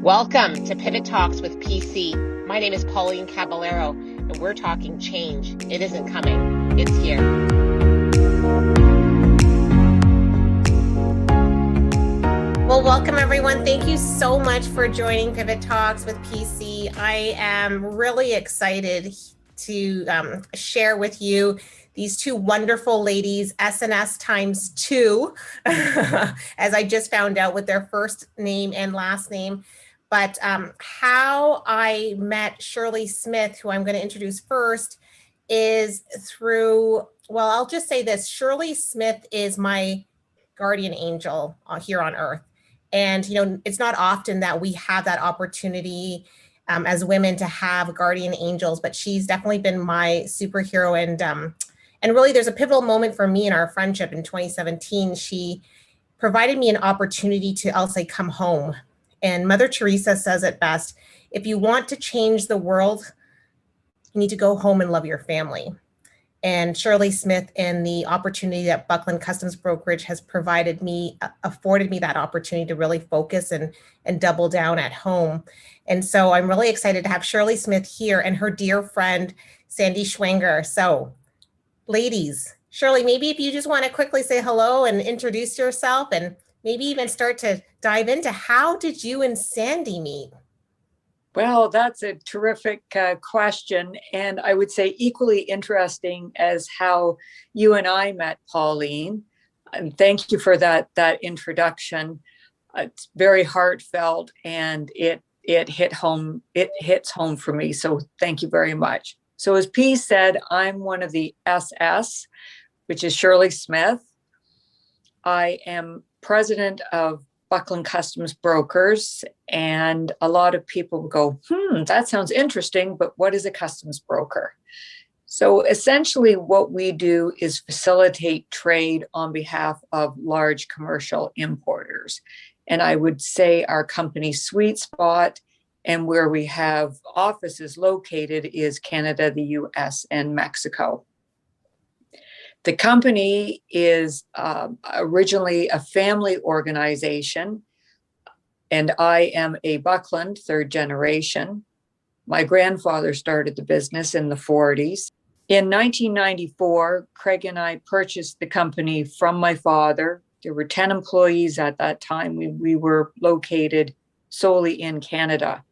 Welcome to Pivot Talks with PC. My name is Pauline Caballero, and we're talking change. It isn't coming, it's here. Well, welcome everyone. Thank you so much for joining Pivot Talks with PC. I am really excited to share with you these two wonderful ladies, S&S times two, as I just found out with their first name and last name. But how I met Shirley Smith, who I'm going to introduce first, is through, well, I'll just say this. Shirley Smith is my guardian angel here on earth. And, you know, it's not often that we have that opportunity as women to have guardian angels, but she's definitely been my superhero. And really, there's a pivotal moment for me in our friendship in 2017. She provided me an opportunity to, I'll say, come home. And Mother Teresa says it best: if you want to change the world, you need to go home and love your family. And Shirley Smith and the opportunity that Buckland Customs Brokerage has provided me, afforded me that opportunity to really focus and double down at home. And so I'm really excited to have Shirley Smith here and her dear friend, Sandy Schwenger. So ladies, Shirley, maybe if you just want to quickly say hello and introduce yourself, and maybe even start to dive into how did you and Sandy meet? Well, that's a terrific question. And I would say equally interesting as how you and I met, Pauline. And thank you for that introduction. It's very heartfelt, and it hits home for me. So thank you very much. So as P said, I'm one of the SS, which is Shirley Smith. I am president of Buckland Customs Brokers, and a lot of people go, that sounds interesting, but what is a customs broker? So essentially what we do is facilitate trade on behalf of large commercial importers. And I would say our company's sweet spot and where we have offices located is Canada, the US, and Mexico. The company is originally a family organization, and I am a Buckland third generation. My grandfather started the business in the 40s. In 1994, Craig and I purchased the company from my father. There were 10 employees at that time. We were located solely in Canada.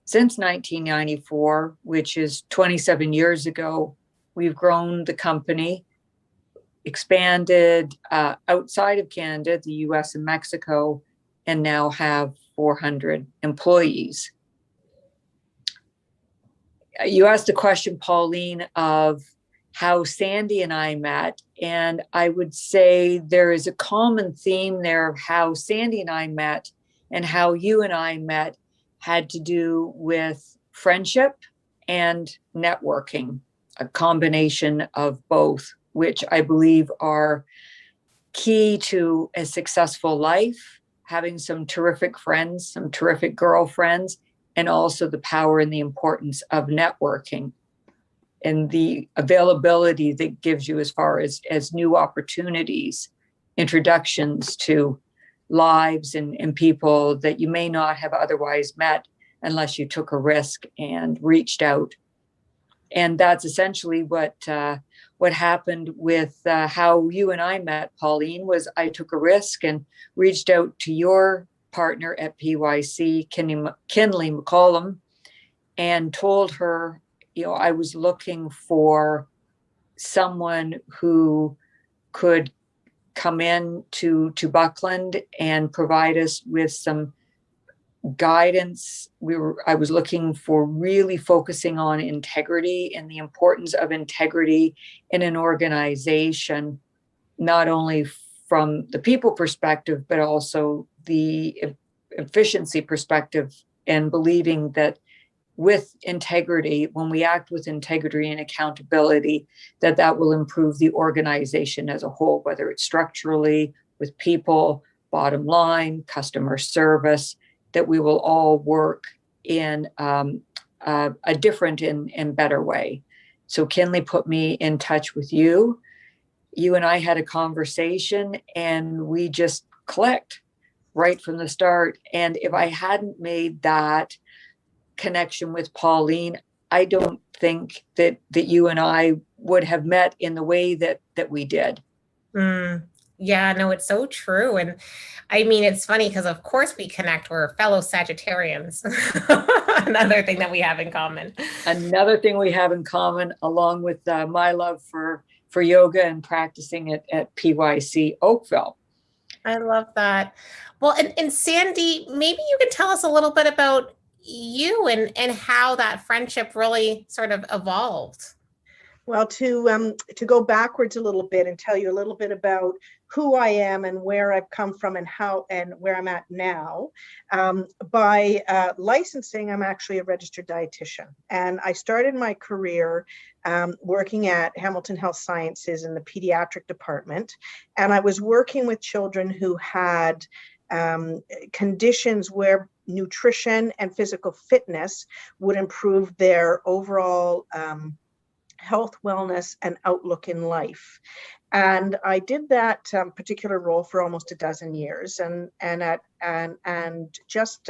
Since 1994, which is 27 years ago, we've grown the company, expanded outside of Canada, the US and Mexico, and now have 400 employees. You asked the question, Pauline, of how Sandy and I met, and I would say there is a common theme there of how Sandy and I met and how you and I met had to do with friendship and networking, a combination of both, which I believe are key to a successful life, having some terrific friends, some terrific girlfriends, and also the power and the importance of networking and the availability that gives you as far as new opportunities, introductions to lives and people that you may not have otherwise met unless you took a risk and reached out. And that's essentially what happened with how you and I met, Pauline, was I took a risk and reached out to your partner at PYC, Kinley McCollum, and told her, I was looking for someone who could come in to Buckland and provide us with some guidance. I was looking for really focusing on integrity and the importance of integrity in an organization, not only from the people perspective, but also the efficiency perspective, and believing that with integrity, when we act with integrity and accountability, that will improve the organization as a whole, whether it's structurally, with people, bottom line, customer service, that we will all work in a different and better way. So Kinley put me in touch with you. You and I had a conversation and we just clicked. right from the start. And if I hadn't made that connection with Pauline, I don't think that you and I would have met in the way that we did. Yeah, no, it's so true. And I mean, it's funny because of course we connect. We're fellow Sagittarians. Another thing that we have in common. Another thing we have in common, along with my love for yoga and practicing it at PYC Oakville. I love that. Well, and Sandy, maybe you could tell us a little bit about you and how that friendship really sort of evolved. Well, to go backwards a little bit and tell you a little bit about who I am and where I've come from and how and where I'm at now. By licensing, I'm actually a registered dietitian, and I started my career working at Hamilton Health Sciences in the pediatric department, and I was working with children who had conditions where nutrition and physical fitness would improve their overall health, wellness, and outlook in life. And I did that particular role for almost a dozen years. And just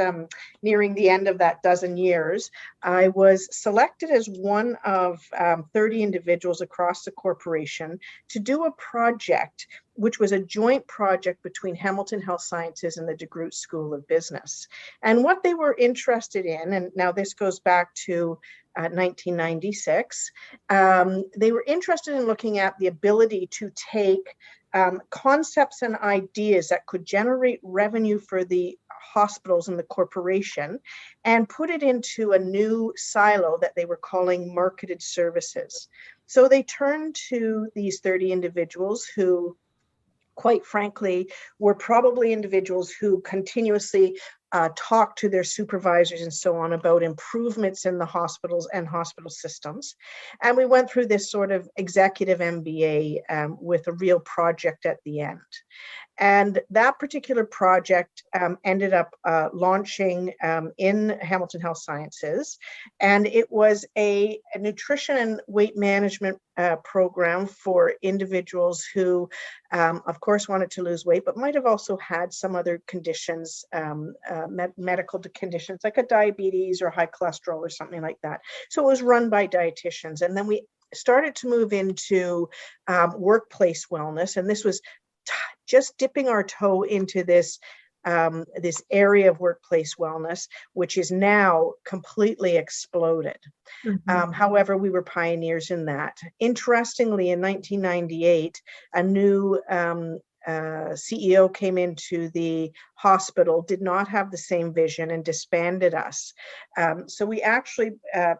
nearing the end of that dozen years, I was selected as one of 30 individuals across the corporation to do a project, which was a joint project between Hamilton Health Sciences and the DeGroote School of Business. And what they were interested in, and now this goes back to 1996, they were interested in looking at the ability to take concepts and ideas that could generate revenue for the hospitals and the corporation and put it into a new silo that they were calling marketed services. So they turned to these 30 individuals who, quite frankly, were probably individuals who continuously talk to their supervisors and so on about improvements in the hospitals and hospital systems. And we went through this sort of executive MBA with a real project at the end. And that particular project ended up launching in Hamilton Health Sciences. And it was a nutrition and weight management program for individuals who, of course, wanted to lose weight, but might have also had some other conditions, medical conditions like a diabetes or high cholesterol or something like that. So it was run by dietitians. And then we started to move into workplace wellness. And this was just dipping our toe into this this area of workplace wellness, which is now completely exploded. Mm-hmm. However, we were pioneers in that. Interestingly, in 1998, a new CEO came into the hospital, did not have the same vision, and disbanded us. So we actually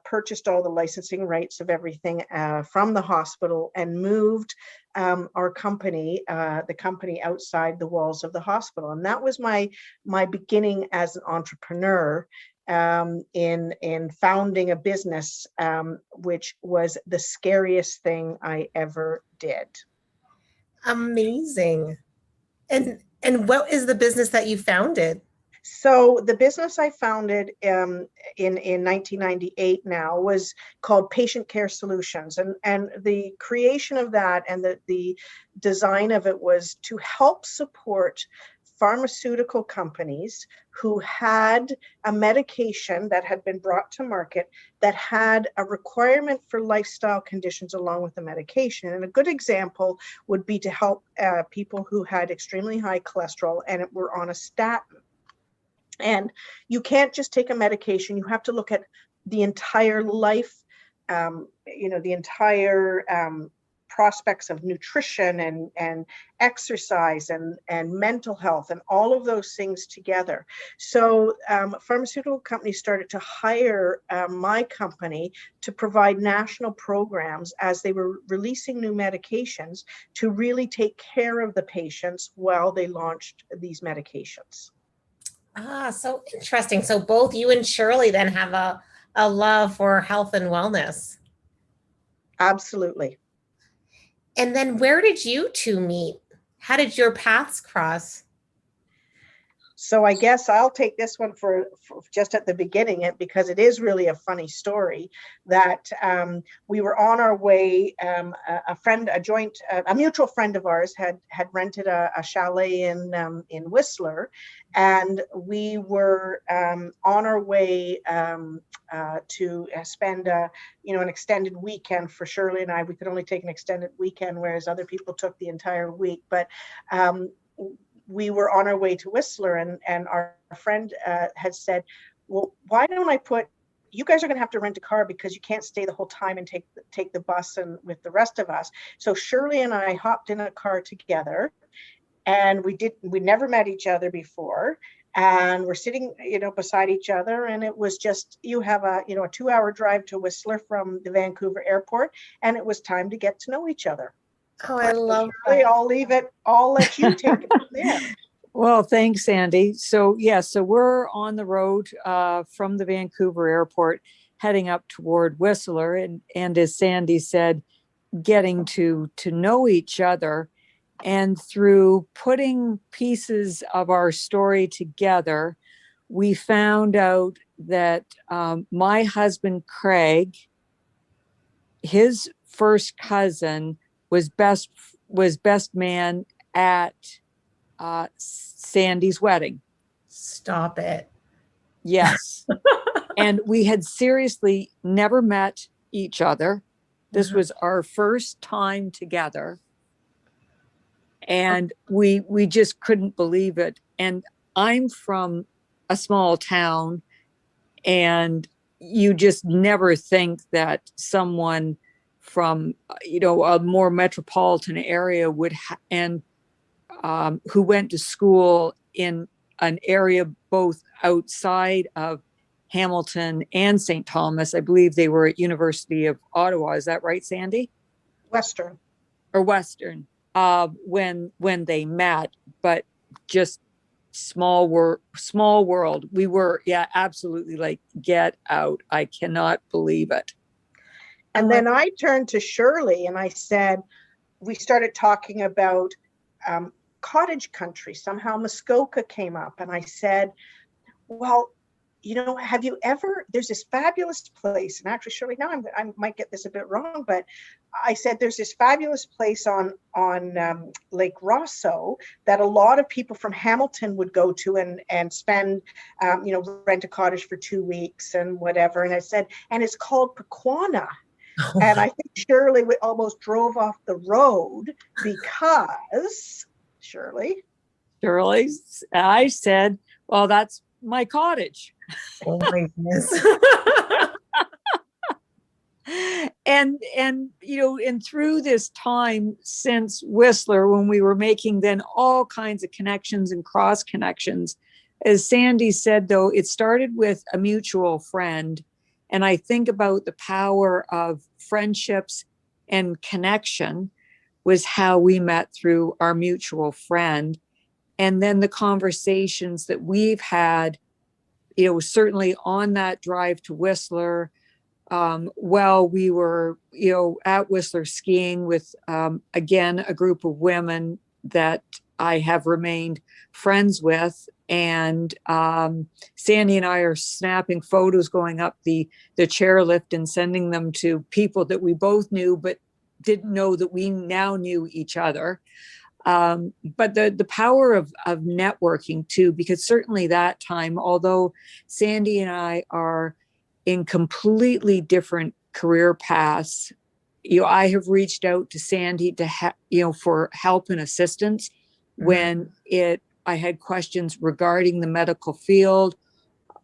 purchased all the licensing rights of everything from the hospital and moved our company, the company, outside the walls of the hospital. And that was my beginning as an entrepreneur in founding a business, which was the scariest thing I ever did. Amazing. And what is the business that you founded? So the business I founded in 1998 now was called Patient Care Solutions. And the creation of that and the design of it was to help support pharmaceutical companies who had a medication that had been brought to market that had a requirement for lifestyle conditions along with the medication. And a good example would be to help people who had extremely high cholesterol and were on a statin. And you can't just take a medication. You have to look at the entire life, the entire prospects of nutrition and exercise and mental health and all of those things together. So pharmaceutical companies started to hire my company to provide national programs as they were releasing new medications to really take care of the patients while they launched these medications. Ah, so interesting. So both you and Shirley then have a love for health and wellness. Absolutely. And then where did you two meet? How did your paths cross? So I guess I'll take this one for just at the beginning, because it is really a funny story that we were on our way. A mutual friend of ours had rented a chalet in Whistler, and we were on our way to spend an extended weekend for Shirley and I. We could only take an extended weekend, whereas other people took the entire week. But we were on our way to Whistler, and our friend had said, well, why don't I you guys are going to have to rent a car because you can't stay the whole time and take the bus and with the rest of us. So Shirley and I hopped in a car together, and we never met each other before. And we're sitting, beside each other. And it was just, you have a 2-hour drive to Whistler from the Vancouver airport. And it was time to get to know each other. Oh, I love Shirley, that. I'll let you take it from there. Well, thanks, Sandy. So we're on the road from the Vancouver airport heading up toward Whistler. And as Sandy said, getting to know each other. And through putting pieces of our story together, we found out that my husband, Craig, his first cousin was best man at Sandy's wedding. Stop it. Yes. And we had seriously never met each other. This was our first time together. And we just couldn't believe it. And I'm from a small town, and you just never think that someone from, a more metropolitan area would who went to school in an area both outside of Hamilton and St. Thomas. I believe they were at University of Ottawa. Is that right, Sandy? Western. When they met, but just small world. We were, absolutely like, get out. I cannot believe it. And then I turned to Shirley and I said, we started talking about cottage country. Somehow Muskoka came up, and I said, well, have you ever, there's this fabulous place, and actually, Shirley, now I might get this a bit wrong, but I said there's this fabulous place on Lake Rosso that a lot of people from Hamilton would go to and spend, rent a cottage for 2 weeks and whatever. And I said, and it's called Pequanna. And I think Shirley almost drove off the road because, Shirley, I said, well, that's my cottage. Oh my goodness. And through this time since Whistler, when we were making then all kinds of connections and cross connections, as Sandy said, though, it started with a mutual friend. And I think about the power of friendships and connection was how we met, through our mutual friend. And then the conversations that we've had, certainly on that drive to Whistler, while we were, at Whistler skiing with, again, a group of women that I have remained friends with. And Sandy and I are snapping photos going up the chairlift and sending them to people that we both knew, but didn't know that we now knew each other. But the power of networking too, because certainly that time, although Sandy and I are in completely different career paths, I have reached out to Sandy to for help and assistance when I had questions regarding the medical field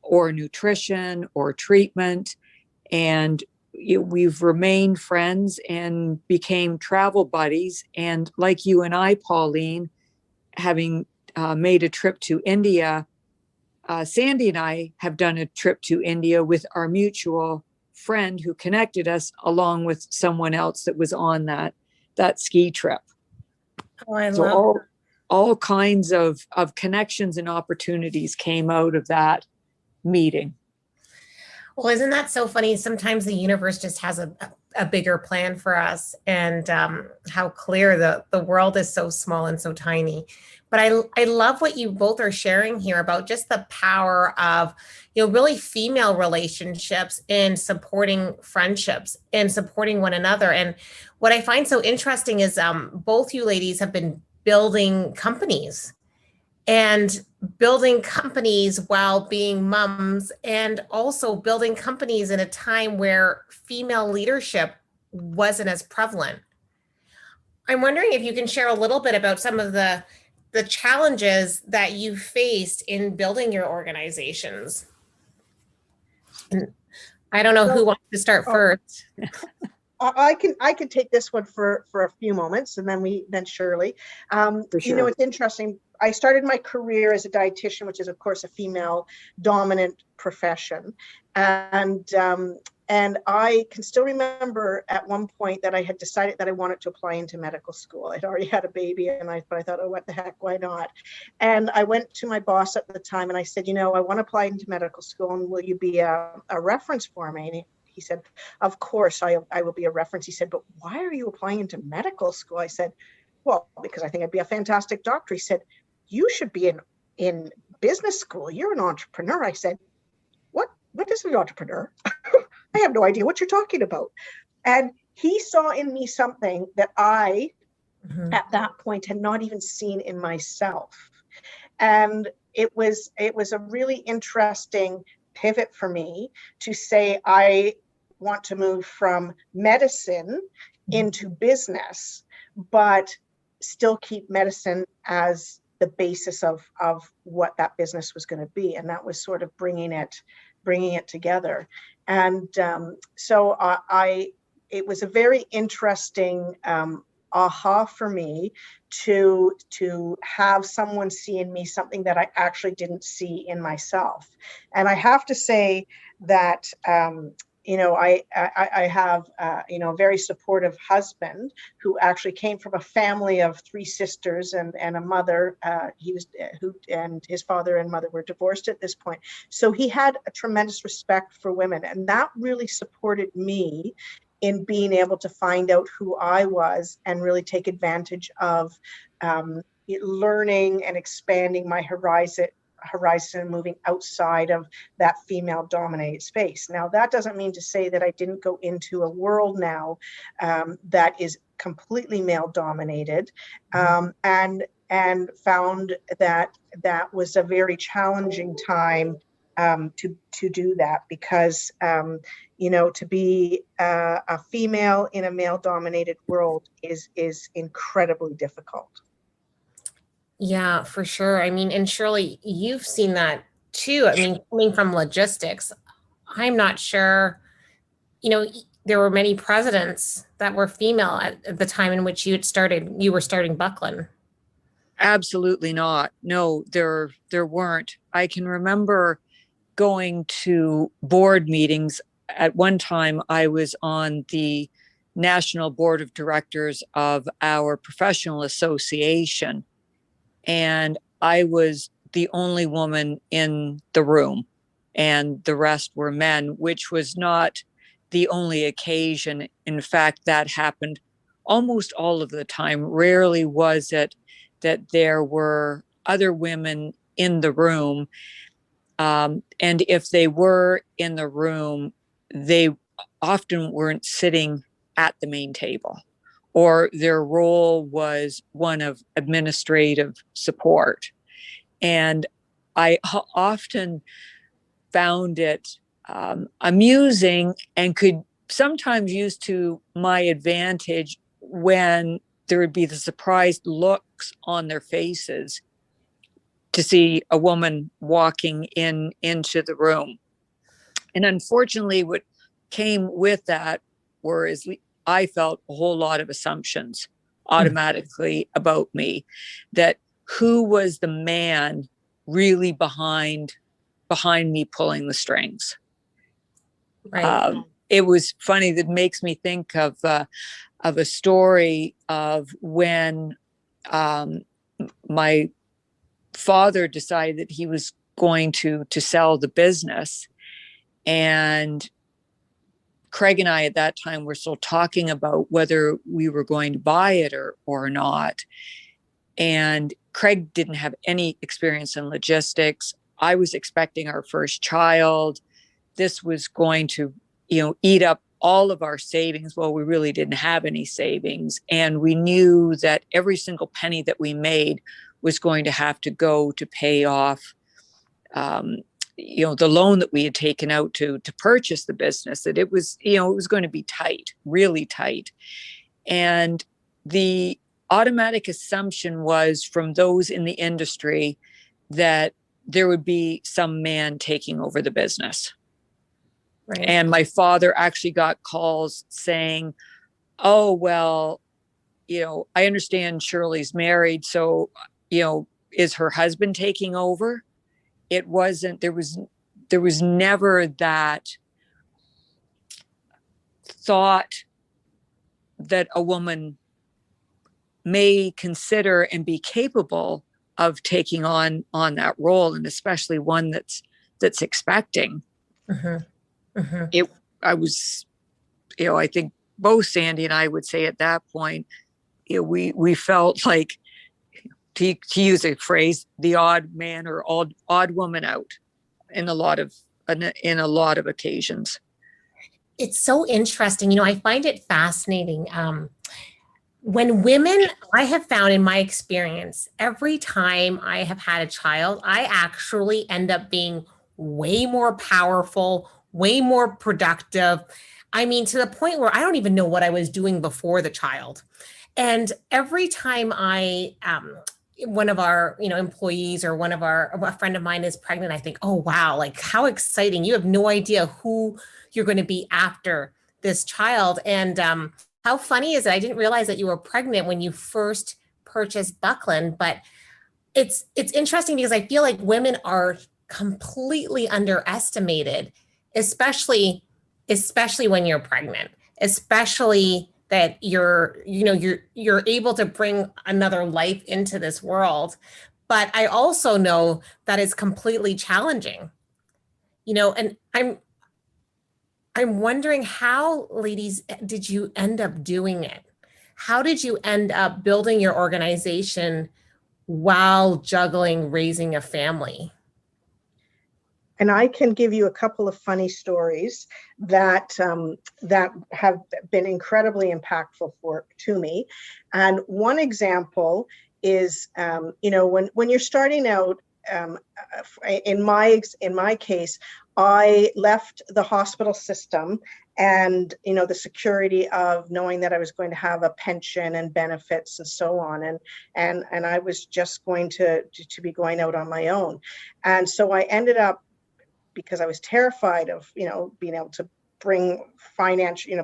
or nutrition or treatment. And we've remained friends and became travel buddies. And like you and I, Pauline, having made a trip to India, Sandy and I have done a trip to India with our mutual friend who connected us, along with someone else that was on that ski trip. Oh, I love all kinds of connections and opportunities came out of that meeting. Well, isn't that so funny? Sometimes the universe just has a bigger plan for us, and how clear the world is so small and so tiny. But I love what you both are sharing here about just the power of, really female relationships in supporting friendships and supporting one another. And what I find so interesting is both you ladies have been building companies, and building companies while being moms, and also building companies in a time where female leadership wasn't as prevalent. I'm wondering if you can share a little bit about some of the challenges that you faced in building your organizations. And I don't know who wants to start first. I can take this one for a few moments, and then Shirley. For sure. It's interesting. I started my career as a dietitian, which is of course a female dominant profession, and I can still remember at one point that I had decided that I wanted to apply into medical school. I'd already had a baby, but I thought, oh, what the heck, why not? And I went to my boss at the time and I said, I want to apply into medical school, and will you be a reference for me? And he said, of course, I will be a reference. He said, but why are you applying into medical school? I said, well, because I think I'd be a fantastic doctor. He said, you should be in business school. You're an entrepreneur. I said, what is an entrepreneur? I have no idea what you're talking about. And he saw in me something that I, at that point, had not even seen in myself. And it was a really interesting pivot for me to say, I want to move from medicine into business, but still keep medicine as the basis of what that business was going to be. And that was sort of bringing it together. And so it was a very interesting aha for me to have someone see in me something that I actually didn't see in myself. And I have to say that I have a very supportive husband who actually came from a family of 3 sisters and a mother. And his father and mother were divorced at this point. So he had a tremendous respect for women, and that really supported me in being able to find out who I was and really take advantage of learning and expanding my horizon, moving outside of that female dominated space. Now, that doesn't mean to say that I didn't go into a world now that is completely male dominated, and found that was a very challenging time to do that, because to be a female in a male dominated world is incredibly difficult. Yeah, for sure. I mean, and Shirley, you've seen that too. I mean, coming from logistics, I'm not sure, there were many presidents that were female at the time in which you were starting Buckland. Absolutely not. No, there weren't. I can remember going to board meetings. At one time, I was on the national board of directors of our professional association, and I was the only woman in the room, and the rest were men, which was not the only occasion. In fact, that happened almost all of the time. Rarely was it that there were other women in the room. And if they were in the room, they often weren't sitting at the main table, or their role was one of administrative support. And I often found it amusing, and could sometimes use to my advantage when there would be the surprised looks on their faces to see a woman walking into the room. And unfortunately, what came with that were, as I felt, a whole lot of assumptions automatically about me, that who was the man really behind me pulling the strings. Right. It was funny. That makes me think of a story of when my father decided that he was going to sell the business, and Craig and I at that time were still talking about whether we were going to buy it or not. And Craig didn't have any experience in logistics. I was expecting our first child. This was going to, eat up all of our savings. Well, we really didn't have any savings. And we knew that every single penny that we made was going to have to go to pay off, the loan that we had taken out to purchase the business, that it was, it was going to be tight, really tight. And the automatic assumption was from those in the industry that there would be some man taking over the business. Right. And my father actually got calls saying, oh, well, I understand Shirley's married. So, is her husband taking over? It wasn't, there was never that thought that a woman may consider and be capable of taking on that role, and especially one that's expecting. Mm-hmm. Mm-hmm. I think both Sandy and I would say at that point, we felt like, to use a phrase, the odd man or odd woman out in a lot of occasions. It's so interesting. I find it fascinating. When women, I have found in my experience, every time I have had a child, I actually end up being way more powerful, way more productive. I mean, to the point where I don't even know what I was doing before the child. And every time one of our, employees or a friend of mine is pregnant, I think, oh, wow, like how exciting. You have no idea who you're going to be after this child. And how funny is it? I didn't realize that you were pregnant when you first purchased Buckland, but it's interesting because I feel like women are completely underestimated, especially when you're pregnant, especially that you're able to bring another life into this world. But I also know that it's completely challenging, and I'm wondering how, ladies, did you end up doing it? How did you end up building your organization while juggling raising a family? And I can give you a couple of funny stories that have been incredibly impactful to me. And one example is, when you're starting out, in my case, I left the hospital system and, the security of knowing that I was going to have a pension and benefits and so on. And I was just going to be going out on my own. And so I ended up, because I was terrified of, being able to bring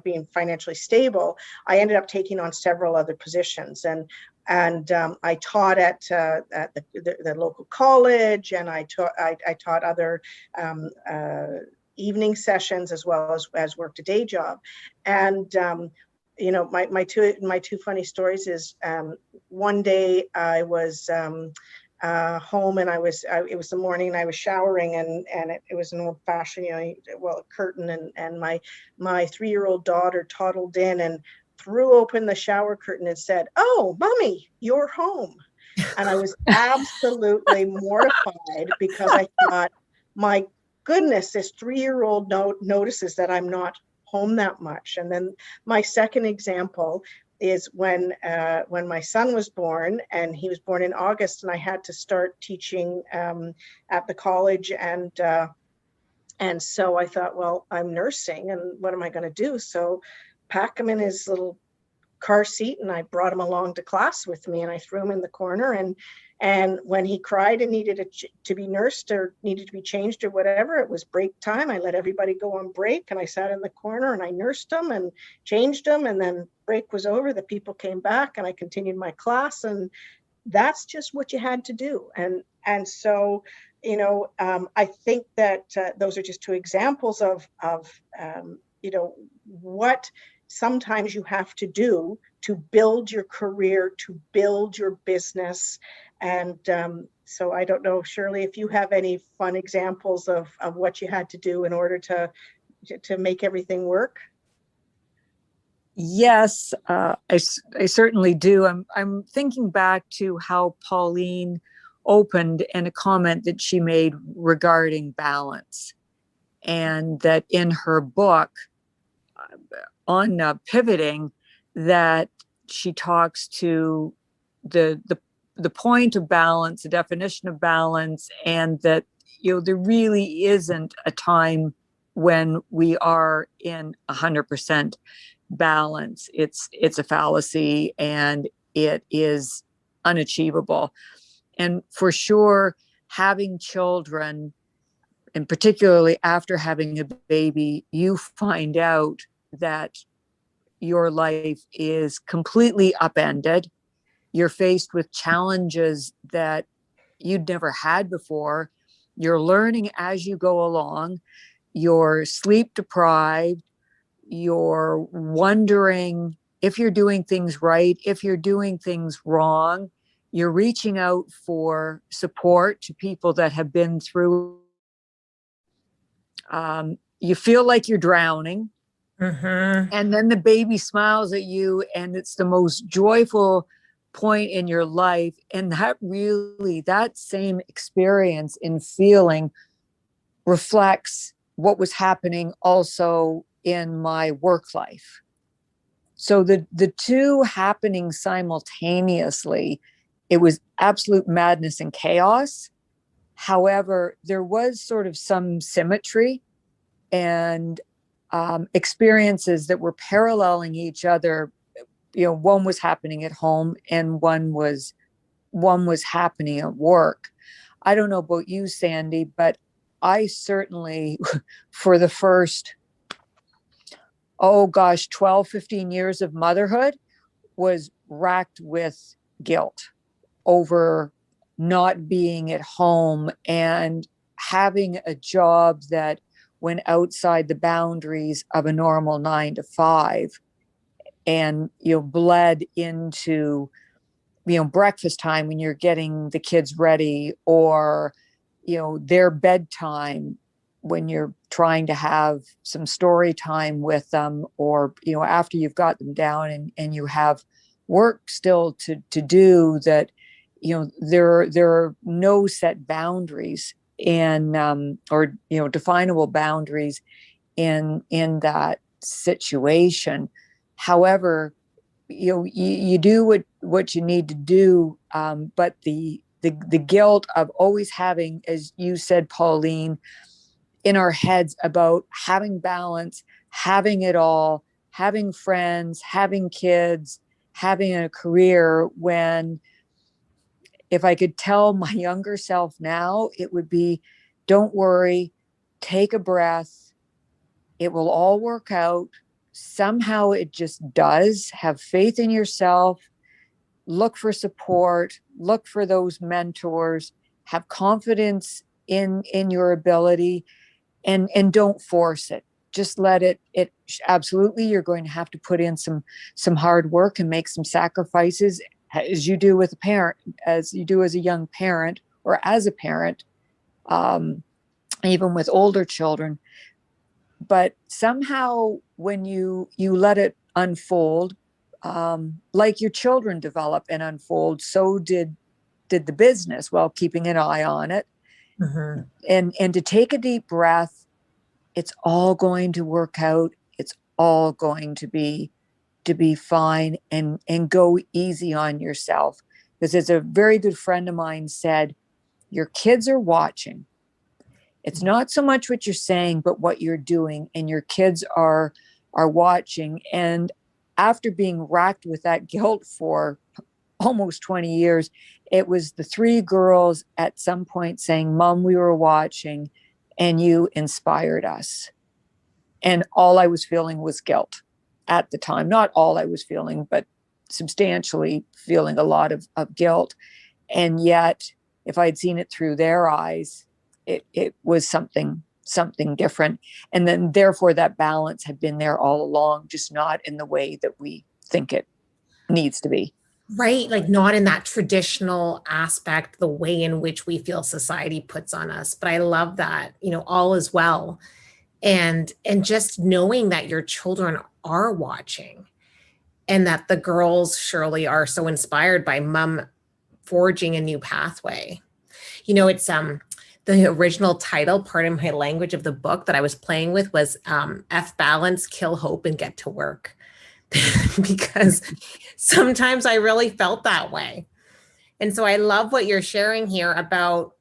being financially stable, I ended up taking on several other positions. And I taught at the local college, and I taught other evening sessions as well as worked a day job. And my two funny stories is, one day I was home, and it was the morning, and I was showering, and it was an old fashioned, a curtain, and my 3-year-old daughter toddled in and threw open the shower curtain and said, "Oh, Mommy, you're home." And I was absolutely mortified, because I thought, my goodness, this 3-year-old notices that I'm not home that much. And then my second example is when my son was born, and he was born in August, and I had to start teaching at the college, and so I thought, well, I'm nursing, and what am I going to do? So pack him in his little car seat, and I brought him along to class with me, and I threw him in the corner, and when he cried and needed to be nursed or needed to be changed or whatever, it was break time. I let everybody go on break, and I sat in the corner and I nursed him and changed him, and then break was over, the people came back, and I continued my class. And that's just what you had to do. And so, I think that those are just two examples of what sometimes you have to do to build your career, to build your business. And so I don't know, Shirley, if you have any fun examples of what you had to do in order to make everything work. Yes, I certainly do. I'm thinking back to how Pauline opened and a comment that she made regarding balance, and that in her book on pivoting, that she talks to the point of balance, the definition of balance, and that there really isn't a time when we are in 100% balance. It's a fallacy, and it is unachievable. And for sure, having children, and particularly after having a baby, you find out that your life is completely upended. You're faced with challenges that you'd never had before. You're learning as you go along. You're sleep deprived. You're wondering if you're doing things right, if you're doing things wrong. You're reaching out for support to people that have been through. You feel like you're drowning. Mm-hmm. And then the baby smiles at you, and it's the most joyful point in your life. And that same experience in feeling reflects what was happening also in my work life. So the two happening simultaneously, it was absolute madness and chaos. However, there was sort of some symmetry and experiences that were paralleling each other. One was happening at home, and one was happening at work. I don't know about you, Sandy, but I certainly, for the first, 12, 15 years of motherhood, was racked with guilt over not being at home and having a job that went outside the boundaries of a normal 9 to 5, and bled into breakfast time when you're getting the kids ready, or their bedtime when you're trying to have some story time with them, or after you've got them down and you have work still to do, that there are no set boundaries in or definable boundaries in that situation. However, you do what you need to do, but the guilt of always having, as you said, Pauline, in our heads about having balance, having it all, having friends, having kids, having a career, when if I could tell my younger self now, it would be, don't worry, take a breath. It will all work out. Somehow it just does. Have faith in yourself. Look for support. Look for those mentors. Have confidence in your ability, and don't force it. Just let it absolutely, you're going to have to put in some hard work and make some sacrifices, as you do with a parent, as you do as a young parent, or as a parent, even with older children. But somehow when you let it unfold, like your children develop and unfold, so did the business, while keeping an eye on it. Mm-hmm. And to take a deep breath. It's all going to work out. It's all going to be fine, and go easy on yourself. Because as a very good friend of mine said, your kids are watching. It's not so much what you're saying, but what you're doing, and your kids are watching. And after being racked with that guilt for almost 20 years, it was the 3 girls at some point saying, "Mom, we were watching and you inspired us." And all I was feeling was guilt at the time. Not all I was feeling, but substantially feeling a lot of guilt. And yet, if I'd seen it through their eyes, it was something different. And then therefore that balance had been there all along, just not in the way that we think it needs to be. Right. Like not in that traditional aspect, the way in which we feel society puts on us. But I love that, all is well. And just knowing that your children are watching. and that the girls, Shirley, are so inspired by mom forging a new pathway. You know, it's the original title, pardon my language, of the book that I was playing with was F balance, kill hope, and get to work. Because sometimes I really felt that way. And so I love what you're sharing here about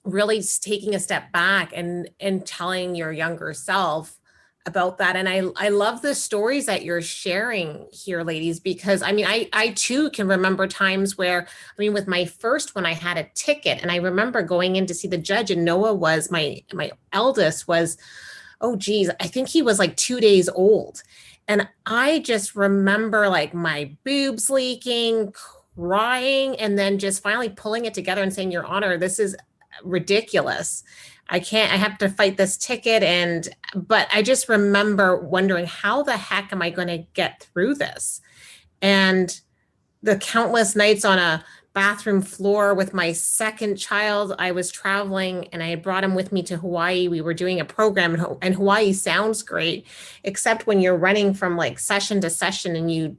really taking a step back and telling your younger self about that. And I love the stories that you're sharing here, ladies, because I mean, I too can remember times where, I mean, with my first one, I had a ticket, and I remember going in to see the judge, and Noah was my eldest was, oh geez, I think he was like 2 days old. And I just remember like my boobs leaking, crying, and then just finally pulling it together and saying, Your Honor, this is ridiculous. I have to fight this ticket. But I just remember wondering, how the heck am I going to get through this? And the countless nights on a bathroom floor with my second child. I was traveling and I had brought him with me to Hawaii. We were doing a program, and Hawaii sounds great, except when you're running from like session to session and you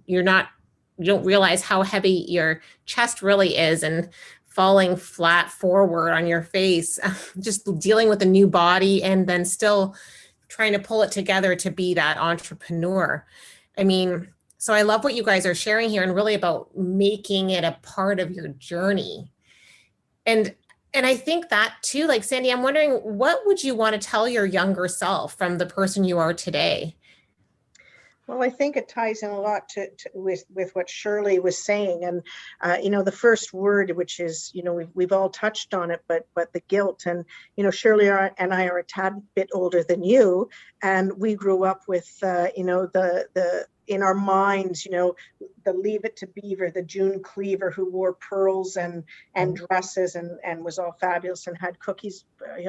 don't realize how heavy your chest really is, and falling flat forward on your face, just dealing with a new body and then still trying to pull it together to be that entrepreneur. I mean, so I love what you guys are sharing here, and really about making it a part of your journey. And I think that too, like Sandy, I'm wondering, what would you want to tell your younger self from the person you are today? Well, I think it ties in a lot with what Shirley was saying, and the first word, which is, we've all touched on it, but the guilt. And Shirley and I are a tad bit older than you, and we grew up with the in our minds, the Leave It to Beaver, the June Cleaver, who wore pearls and dresses and was all fabulous and had cookies,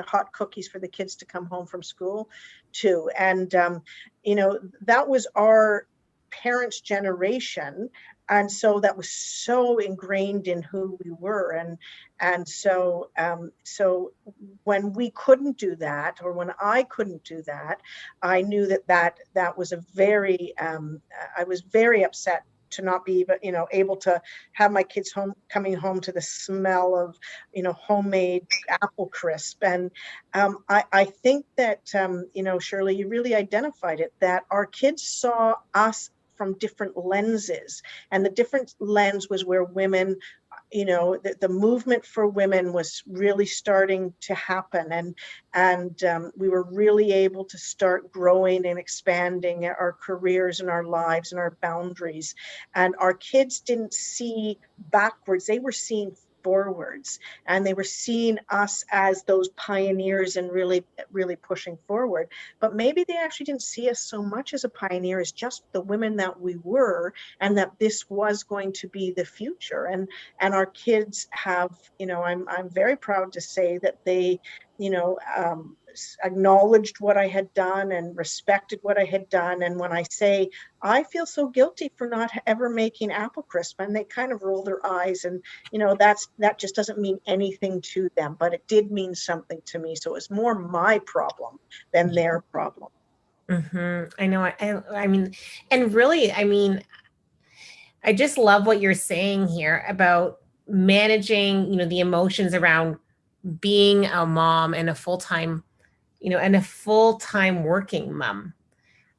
hot cookies for the kids to come home from school too. And that was our parents' generation, and so that was so ingrained in who we were. And so when we couldn't do that, or when I couldn't do that, I knew that was a very I was very upset to not be able to have my kids coming home to the smell of homemade apple crisp. And I think that Shirley, you really identified it, that our kids saw us from different lenses, and the different lens was where women, the movement for women was really starting to happen, and we were really able to start growing and expanding our careers and our lives and our boundaries. And our kids didn't see backwards, they were seeing forwards, and they were seeing us as those pioneers and really, really pushing forward. But maybe they actually didn't see us so much as a pioneer, as just the women that we were, and that this was going to be the future. And our kids have, I'm very proud to say that they, acknowledged what I had done and respected what I had done. And when I say, I feel so guilty for not ever making apple crisp, and they kind of roll their eyes, and that just doesn't mean anything to them, but it did mean something to me. So it was more my problem than their problem. Mm-hmm. I know. I mean, and really, I mean, I just love what you're saying here about managing, the emotions around being a mom and a full-time, working mom.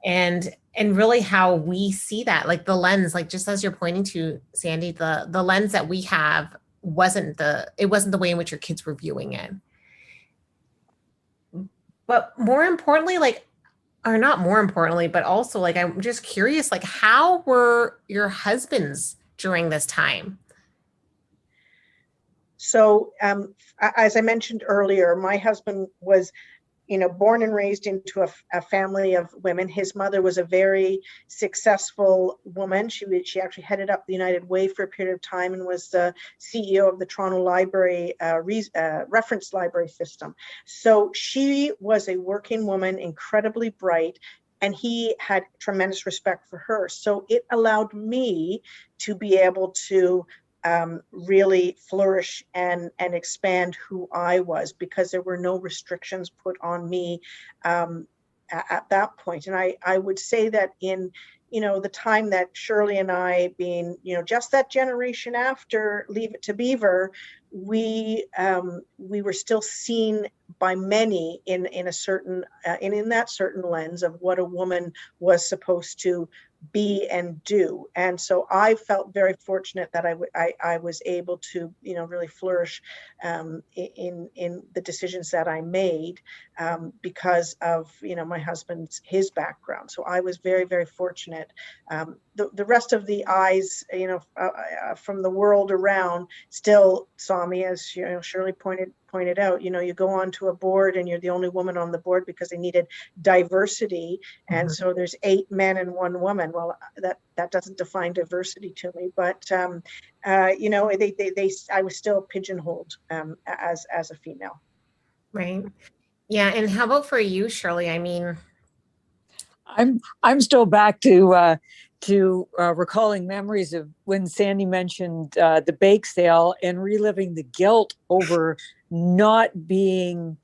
And really how we see that, like the lens, like just as you're pointing to, Sandy, the lens that we have wasn't the way in which your kids were viewing it. But more importantly, or not more importantly, but also like, I'm just curious, like how were your husbands during this time? So as I mentioned earlier, my husband was born and raised into a family of women. His mother was a very successful woman. She actually headed up the United Way for a period of time and was the CEO of the Toronto Library reference library system. So she was a working woman, incredibly bright, and he had tremendous respect for her. So it allowed me to be able to really flourish and expand who I was, because there were no restrictions put on me at that point. And I would say that in the time that Shirley and I, being, just that generation after Leave It to Beaver, we were still seen by many in a certain in that certain lens of what a woman was supposed to be and do. And so I felt very fortunate that I was able to, really flourish in the decisions that I made because of, my husband's, his background. So I was very, very fortunate. The rest of the eyes, from the world around still saw me, as Shirley pointed out, you go onto a board and you're the only woman on the board because they needed diversity. And so there's 8 men and 1 woman. Well, that doesn't define diversity to me, but I was still pigeonholed as a female. Right. Yeah. And how about for you, Shirley? I mean, I'm still back to recalling memories of when Sandy mentioned the bake sale and reliving the guilt over not being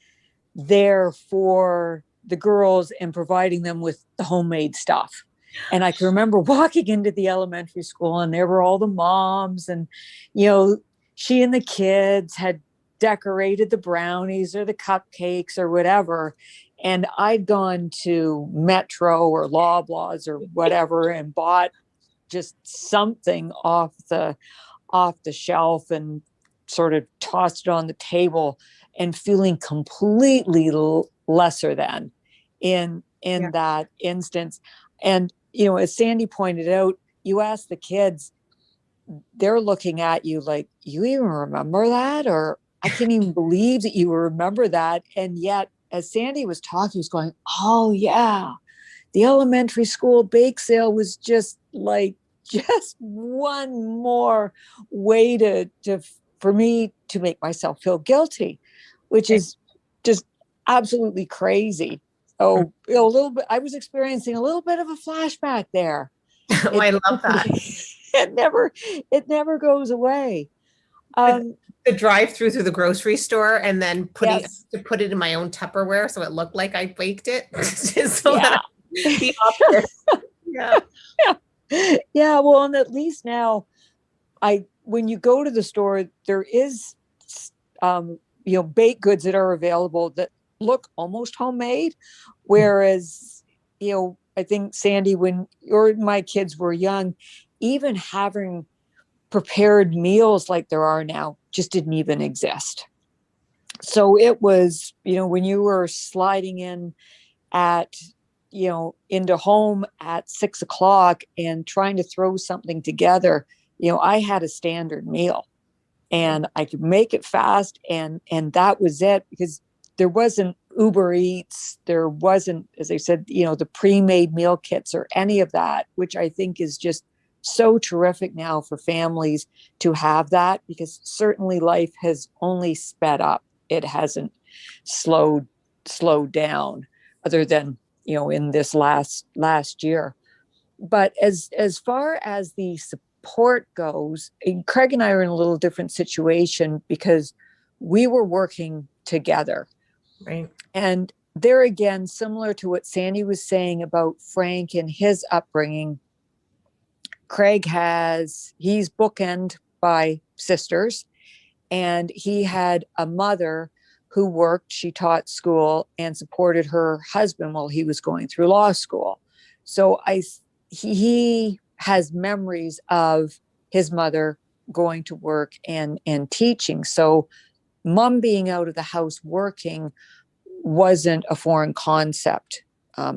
there for the girls and providing them with the homemade stuff. And I can remember walking into the elementary school and there were all the moms and, she and the kids had decorated the brownies or the cupcakes or whatever. And I'd gone to Metro or Loblaws or whatever and bought just something off the shelf and sort of tossed it on the table and feeling completely lesser than in that instance. And, as Sandy pointed out, you ask the kids, they're looking at you like, you even remember that? Or I can't even believe that you remember that. And yet, as Sandy was talking, he was going, oh yeah, the elementary school bake sale was just one more way for me to make myself feel guilty, which is just absolutely crazy. Oh, a little bit, I was experiencing a little bit of a flashback there. I love that. It never goes away. The drive through the grocery store and then put it in my own Tupperware so it looked like I baked it. That the opposite. Yeah. Well, and at least now, when you go to the store, there is, baked goods that are available that look almost homemade. Whereas, I think, Sandy, when my kids were young, even having prepared meals like there are now just didn't even exist. So it was, when you were sliding in into home at 6 o'clock and trying to throw something together, I had a standard meal and I could make it fast. And that was it, because there wasn't Uber Eats. There wasn't, as I said, the pre-made meal kits or any of that, which I think is just so terrific now for families to have that, because certainly life has only sped up. It hasn't slowed down, other than, in this last year. But as far as the support goes, Craig and I are in a little different situation because we were working together. Right. And there again, similar to what Sandy was saying about Frank and his upbringing, Craig he's bookend by sisters, and he had a mother who worked. She taught school and supported her husband while he was going through law school. So he has memories of his mother going to work and teaching. So mom being out of the house working wasn't a foreign concept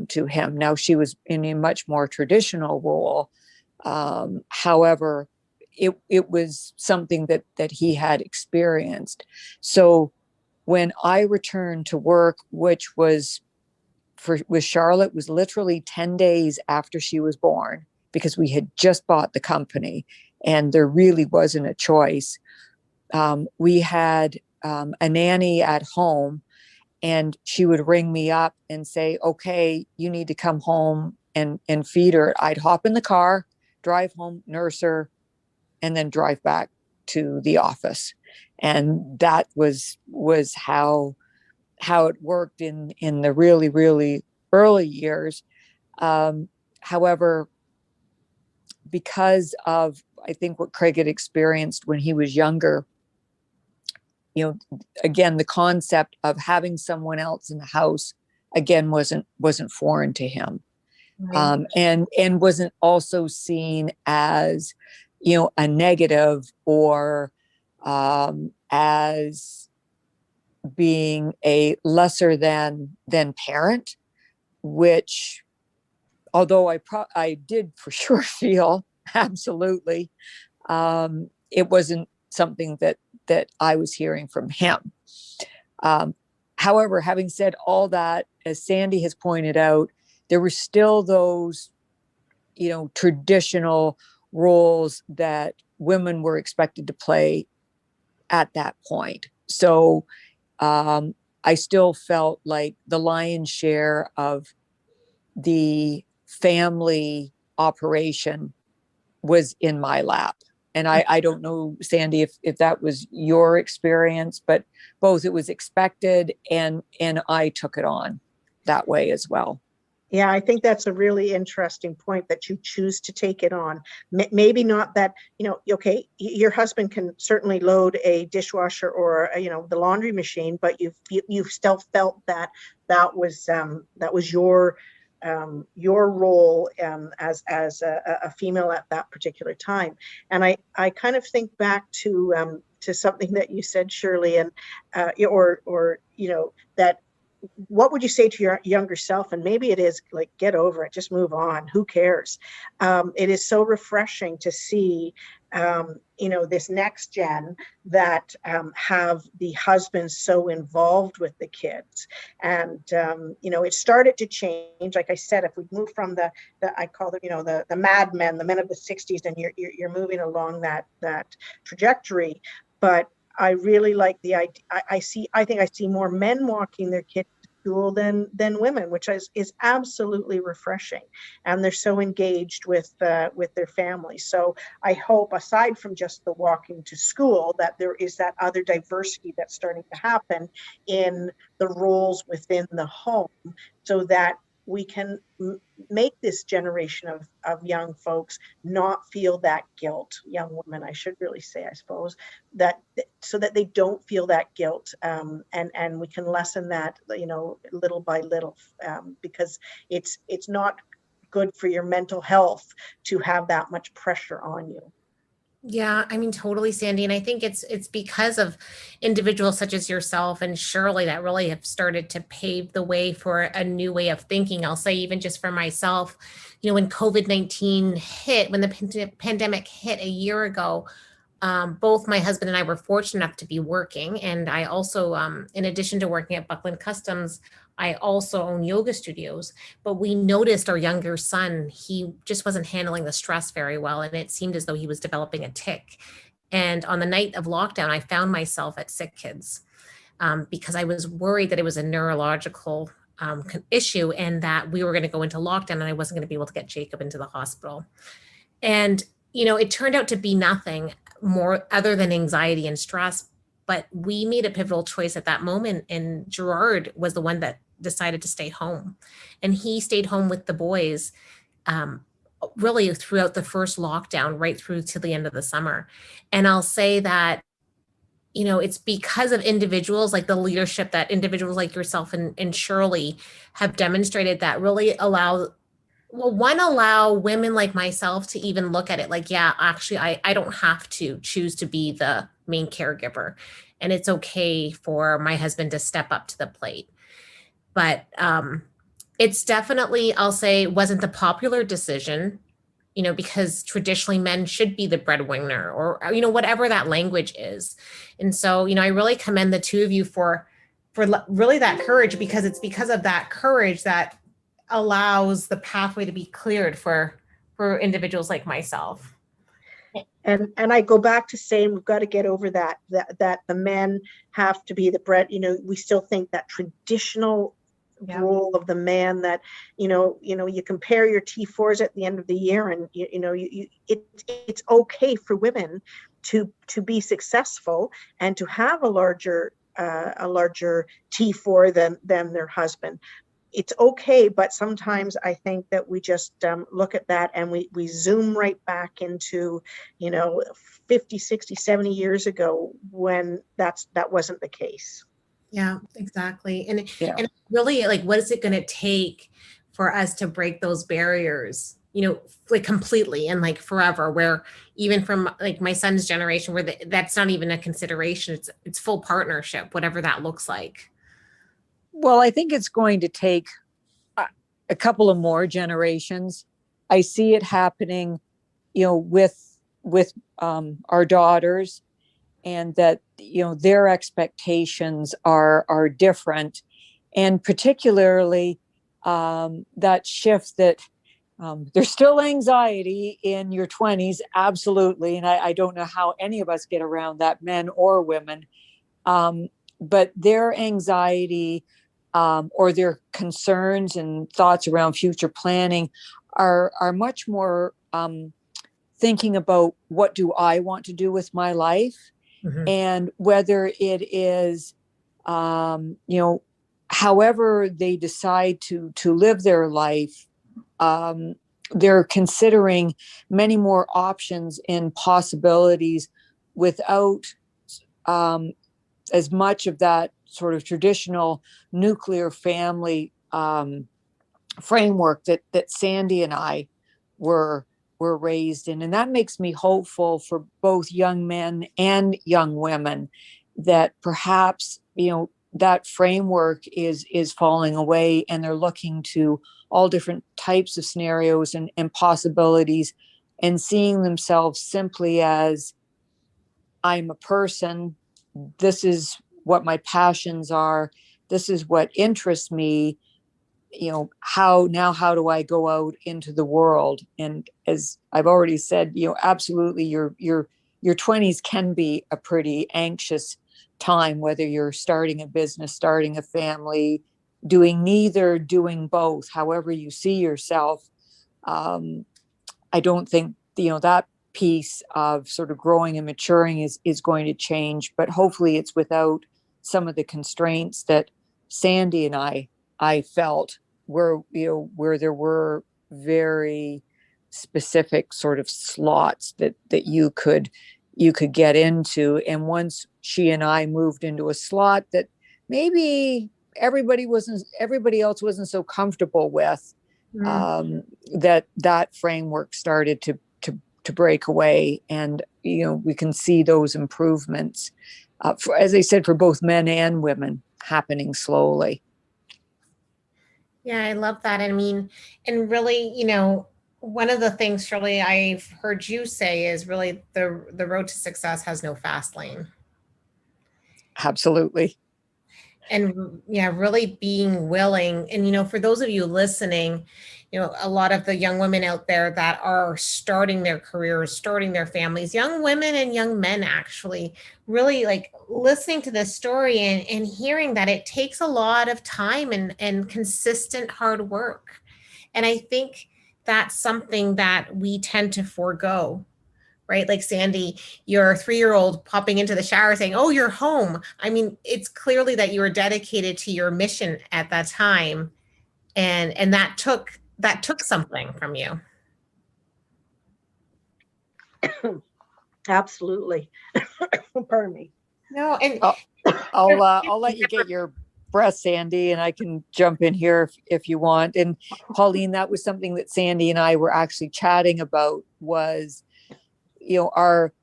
to him. Now, she was in a much more traditional role. However, it was something that he had experienced. So when I returned to work, which was with Charlotte, was literally 10 days after she was born, because we had just bought the company and there really wasn't a choice. We had a nanny at home, and she would ring me up and say, okay, you need to come home and feed her. I'd hop in the car, drive home, nurse her, and then drive back to the office. And that was how it worked in the really, really early years. However, because of, I think, what Craig had experienced when he was younger, again, the concept of having someone else in the house, again, wasn't foreign to him. Right. And wasn't also seen as, a negative or as being a lesser than parent, which, although I did for sure feel absolutely, it wasn't something that I was hearing from him. However, having said all that, as Sandy has pointed out, there were still those, traditional roles that women were expected to play at that point. So I still felt like the lion's share of the family operation was in my lap. And I don't know, Sandy, if that was your experience, but both it was expected and I took it on that way as well. Yeah, I think that's a really interesting point that you choose to take it on. Maybe not that, okay, your husband can certainly load a dishwasher or, the laundry machine, but you've still felt that was your role as a female at that particular time. And I kind of think back to something that you said, Shirley, and that. What would you say to your younger self? And maybe it is like, get over it, just move on. Who cares? It is so refreshing to see, this next gen that have the husbands so involved with the kids. And, it started to change. Like I said, if we move from the I call them, the mad men, the men of the 60s, and you're moving along that trajectory. But I really like the idea. I think I see more men walking their kids to school than women, which is absolutely refreshing. And they're so engaged with their families. So I hope, aside from just the walking to school, that there is that other diversity that's starting to happen in the roles within the home, so that we can make this generation of young folks not feel that guilt. Young women, I should really say, I suppose, that so that they don't feel that guilt, and we can lessen that, little by little, because it's not good for your mental health to have that much pressure on you. Yeah, I mean, totally, Sandy. And I think it's because of individuals such as yourself and Shirley that really have started to pave the way for a new way of thinking. I'll say, even just for myself, when COVID-19 hit, when the pandemic hit a year ago, both my husband and I were fortunate enough to be working. And I also, in addition to working at Buckland Customs, I also own yoga studios. But we noticed our younger son, he just wasn't handling the stress very well. And it seemed as though he was developing a tic. And on the night of lockdown, I found myself at Sick Kids because I was worried that it was a neurological issue and that we were going to go into lockdown and I wasn't going to be able to get Jacob into the hospital. And, it turned out to be nothing more other than anxiety and stress. But we made a pivotal choice at that moment. And Gerard was the one that decided to stay home. And he stayed home with the boys really throughout the first lockdown, right through to the end of the summer. And I'll say that, it's because of individuals, like the leadership that individuals like yourself and Shirley have demonstrated, that really allow women like myself to even look at it like, yeah, actually, I don't have to choose to be the main caregiver. And it's okay for my husband to step up to the plate. But it's definitely, I'll say, wasn't the popular decision, because traditionally men should be the breadwinner or, whatever that language is. And so, I really commend the two of you for really that courage, because it's because of that courage that allows the pathway to be cleared for individuals like myself. And I go back to saying we've got to get over that the men have to be the bread. We still think that traditional role of the man, that you compare your T4s at the end of the year, and it's okay for women to be successful and to have a larger T4 than their husband. it's okay, but sometimes I think that we just look at that and we zoom right back into, 50, 60, 70 years ago when that wasn't the case. Yeah, exactly. Yeah. And really, like, what is it going to take for us to break those barriers, like completely and like forever, where even from like my son's generation, where that's not even a consideration. It's full partnership, whatever that looks like. Well, I think it's going to take a couple of more generations. I see it happening, with our daughters, and that their expectations are different, and particularly that shift that there's still anxiety in your 20s, absolutely, and I don't know how any of us get around that, men or women, but their anxiety or their concerns and thoughts around future planning are much more thinking about, what do I want to do with my life? Mm-hmm. And whether it is, however they decide to live their life, they're considering many more options and possibilities without as much of that sort of traditional nuclear family framework that Sandy and I were raised in. And that makes me hopeful for both young men and young women, that perhaps, that framework is falling away, and they're looking to all different types of scenarios and possibilities, and seeing themselves simply as, I'm a person, this is what my passions are, this is what interests me, how do I go out into the world? And as I've already said, absolutely, your 20s can be a pretty anxious time, whether you're starting a business, starting a family, doing neither, doing both, however you see yourself. I don't think that piece of sort of growing and maturing is going to change, but hopefully it's without some of the constraints that Sandy and I felt, where there were very specific sort of slots that you could get into. And once she and I moved into a slot that maybe everybody else wasn't so comfortable with, that framework started to break away, and we can see those improvements, as I said, for both men and women, happening slowly. Yeah, I love that. I mean, and really, one of the things, Shirley, I've heard you say is really the road to success has no fast lane. Absolutely. And yeah, really being willing. And, for those of you listening, a lot of the young women out there that are starting their careers, starting their families, young women and young men, actually, really like listening to this story and hearing that it takes a lot of time and consistent hard work. And I think that's something that we tend to forego. Right? Like Sandy, your 3-year-old popping into the shower saying, "Oh, you're home." I mean, it's clearly that you were dedicated to your mission at that time. And that took something from you. Absolutely. Pardon me. No, and I'll let you get your breath, Sandy, and I can jump in here if you want. And Pauline, that was something that Sandy and I were actually chatting about, was our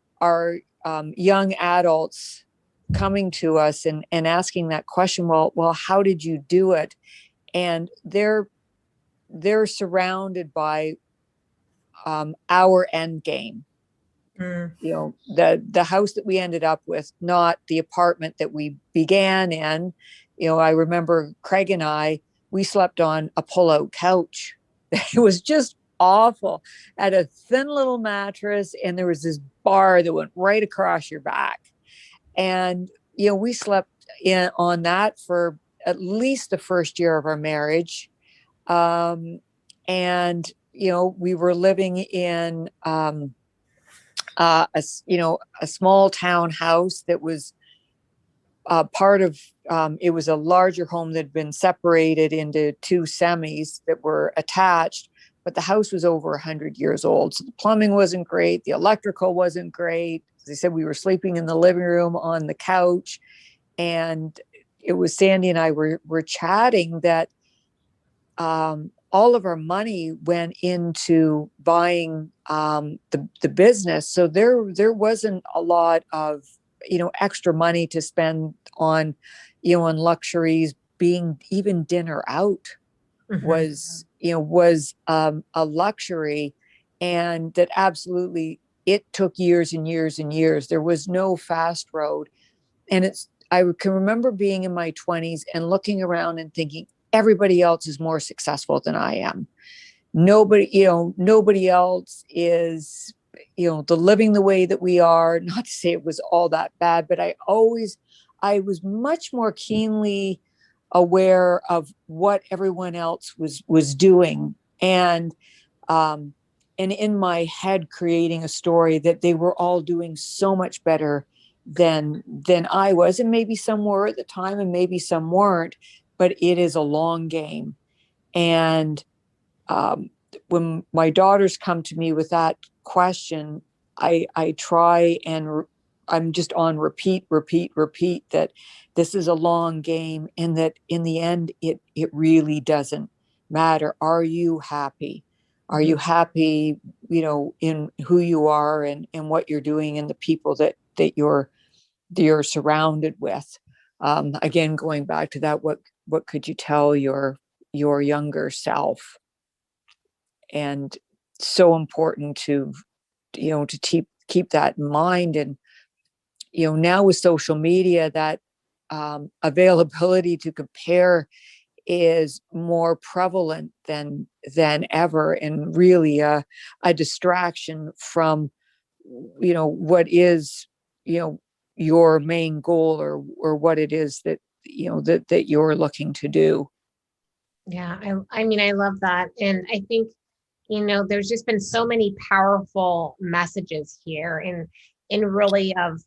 young adults coming to us and asking that question, well, how did you do it? And they're surrounded by our end game. The house that we ended up with, not the apartment that we began in. I remember Craig and we slept on a pull-out couch. It was just awful, at a thin little mattress, and there was this bar that went right across your back. And we slept on that for at least the first year of our marriage, and we were living in a small town house that was part of it was a larger home that had been separated into two semis that were attached, but the house was over 100 years old. So the plumbing wasn't great. The electrical wasn't great. As I said, we were sleeping in the living room on the couch. And it was Sandy and I were chatting that all of our money went into buying the business. So there wasn't a lot of, extra money to spend on, on luxuries. Being even dinner out was a luxury, and that absolutely it took years and years and years. There was no fast road. And I can remember being in my 20s and looking around and thinking, everybody else is more successful than I am. Nobody else is, the living the way that we are. Not to say it was all that bad, but I was much more keenly aware of what everyone else was doing. And in my head, creating a story that they were all doing so much better than I was. And maybe some were at the time and maybe some weren't, but it is a long game. And when my daughters come to me with that question, I try and I'm just on repeat, that this is a long game, and that in the end, it really doesn't matter. Are you happy? Are you happy, in who you are and what you're doing and the people that you're surrounded with? Again, going back to that, what could you tell your younger self? And so important to keep that in mind. And now with social media, that availability to compare is more prevalent than ever, and really a distraction from what is your main goal, or what it is that that you're looking to do. Yeah, I mean, I love that. And I think, there's just been so many powerful messages here in really of,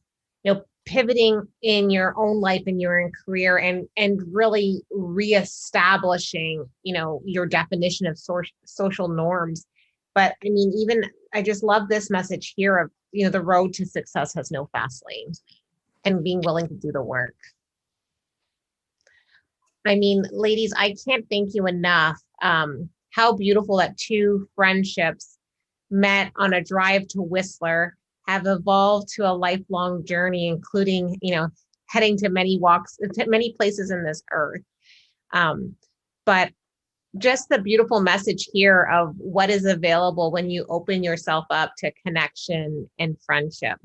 pivoting in your own life and your own career, and really reestablishing, your definition of social norms. But I mean, even I just love this message here of, the road to success has no fast lane, and being willing to do the work. I mean, ladies, I can't thank you enough. How beautiful that two friendships met on a drive to Whistler have evolved to a lifelong journey, including, heading to many places in this earth. But just the beautiful message here of what is available when you open yourself up to connection and friendship.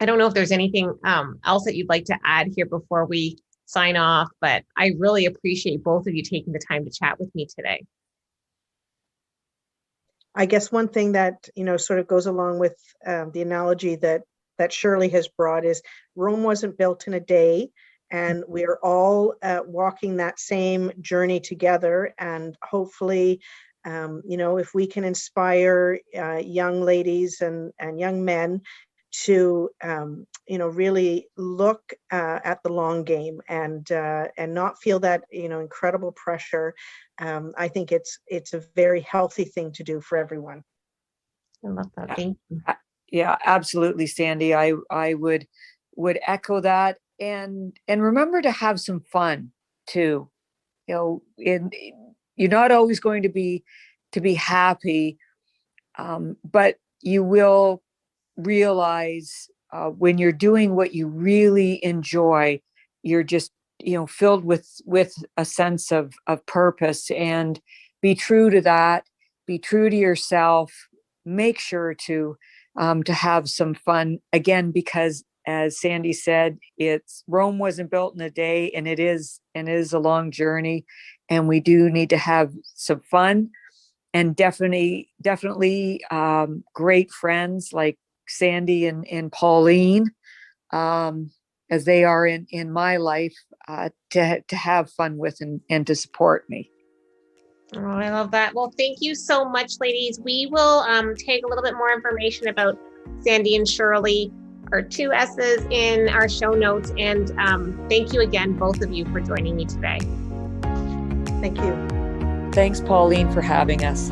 I don't know if there's anything else that you'd like to add here before we sign off, but I really appreciate both of you taking the time to chat with me today. I guess one thing that, sort of goes along with the analogy that Shirley has brought is Rome wasn't built in a day, and we're all walking that same journey together. And hopefully, if we can inspire young ladies and young men to, really look at the long game and not feel that, incredible pressure. I think it's a very healthy thing to do for everyone. I love that. Thank you. Yeah, absolutely, Sandy. I would echo that, and remember to have some fun too. You're not always going to be happy, but you will realize when you're doing what you really enjoy, you're just filled with a sense of purpose. And be true to that. Be true to yourself. Make sure to have some fun, again, because as Sandy said, Rome wasn't built in a day, and it is a long journey, and we do need to have some fun, and definitely great friends like Sandy and Pauline, as they are in my life, to have fun with and to support me. Oh, I love that. Well, thank you so much, ladies. We will take a little bit more information about Sandy and Shirley our 2 S's in our show notes. And thank you again, both of you, for joining me today. Thank you. Thanks, Pauline, for having us.